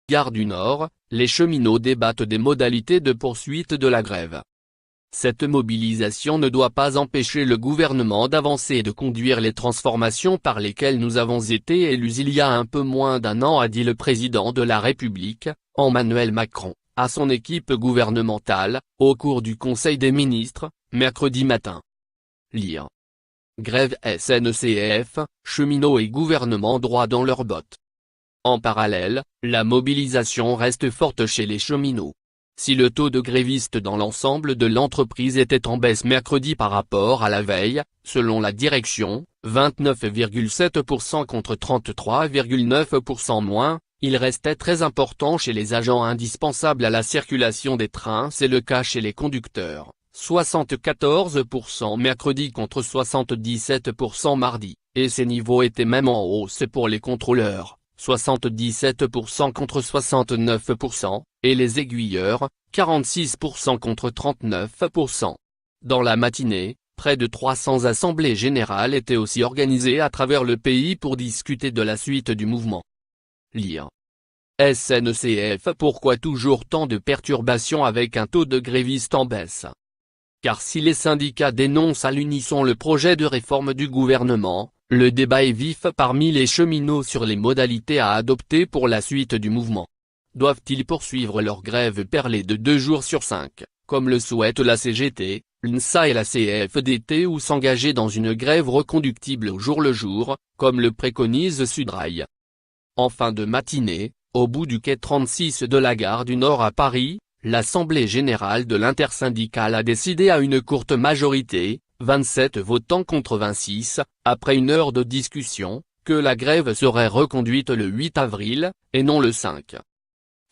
Gare du Nord, les cheminots débattent des modalités de poursuite de la grève. Cette mobilisation ne doit pas empêcher le gouvernement d'avancer et de conduire les transformations par lesquelles nous avons été élus il y a un peu moins d'un an, a dit le président de la République, Emmanuel Macron, à son équipe gouvernementale, au cours du Conseil des ministres, mercredi matin. Lire. Grève SNCF, cheminots et gouvernement droit dans leurs bottes. En parallèle, la mobilisation reste forte chez les cheminots. Si le taux de grévistes dans l'ensemble de l'entreprise était en baisse mercredi par rapport à la veille, selon la direction, 29,7% contre 33,9% moins, il restait très important chez les agents indispensables à la circulation des trains. C'est le cas chez les conducteurs, 74% mercredi contre 77% mardi, et ces niveaux étaient même en hausse pour les contrôleurs, 77% contre 69%, et les aiguilleurs, 46% contre 39%. Dans la matinée, près de 300 assemblées générales étaient aussi organisées à travers le pays pour discuter de la suite du mouvement. Lire. SNCF. Pourquoi toujours tant de perturbations avec un taux de grévistes en baisse? Car si les syndicats dénoncent à l'unisson le projet de réforme du gouvernement, le débat est vif parmi les cheminots sur les modalités à adopter pour la suite du mouvement. Doivent-ils poursuivre leur grève perlée de 2 jours sur 5, comme le souhaitent la CGT, l'UNSA et la CFDT, ou s'engager dans une grève reconductible au jour le jour, comme le préconise Sudrail? En fin de matinée, au bout du quai 36 de la gare du Nord à Paris, l'Assemblée générale de l'intersyndicale a décidé à une courte majorité, 27 votants contre 26, après 1 heure de discussion, que la grève serait reconduite le 8 avril, et non le 5.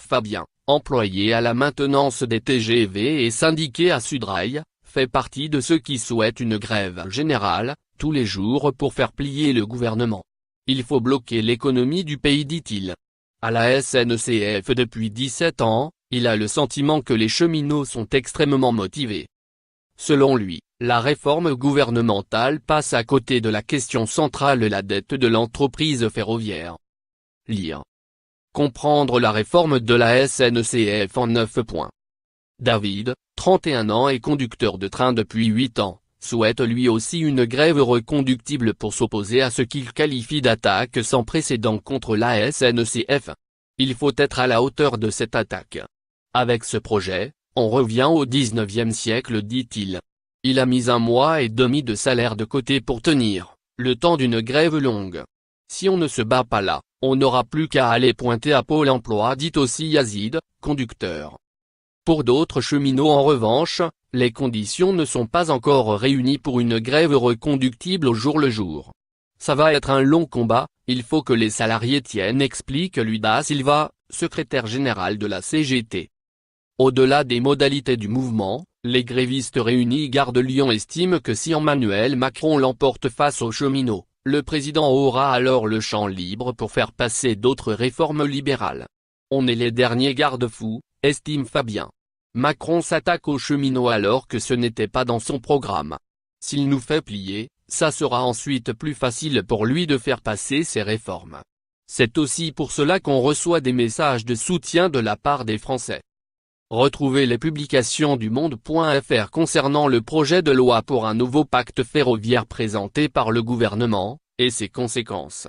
Fabien, employé à la maintenance des TGV et syndiqué à Sudrail, fait partie de ceux qui souhaitent une grève générale, tous les jours pour faire plier le gouvernement. Il faut bloquer l'économie du pays, dit-il. À la SNCF depuis 17 ans, il a le sentiment que les cheminots sont extrêmement motivés. Selon lui, la réforme gouvernementale passe à côté de la question centrale, la dette de l'entreprise ferroviaire. Lire. Comprendre la réforme de la SNCF en 9 points. David, 31 ans et conducteur de train depuis 8 ans, souhaite lui aussi une grève reconductible pour s'opposer à ce qu'il qualifie d'attaque sans précédent contre la SNCF. Il faut être à la hauteur de cette attaque. Avec ce projet, on revient au 19e siècle, dit-il. Il a mis 1 mois et demi de salaire de côté pour tenir, le temps d'une grève longue. Si on ne se bat pas là, on n'aura plus qu'à aller pointer à Pôle emploi, dit aussi Yazid, conducteur. Pour d'autres cheminots en revanche, les conditions ne sont pas encore réunies pour une grève reconductible au jour le jour. Ça va être un long combat, il faut que les salariés tiennent, explique Louis Da Silva, secrétaire général de la CGT. Au-delà des modalités du mouvement, les grévistes réunis Gare de Lyon estiment que si Emmanuel Macron l'emporte face aux cheminots, le président aura alors le champ libre pour faire passer d'autres réformes libérales. On est les derniers garde-fous, estime Fabien. Macron s'attaque aux cheminots alors que ce n'était pas dans son programme. S'il nous fait plier, ça sera ensuite plus facile pour lui de faire passer ses réformes. C'est aussi pour cela qu'on reçoit des messages de soutien de la part des Français. Retrouvez les publications du Monde.fr concernant le projet de loi pour un nouveau pacte ferroviaire présenté par le gouvernement, et ses conséquences.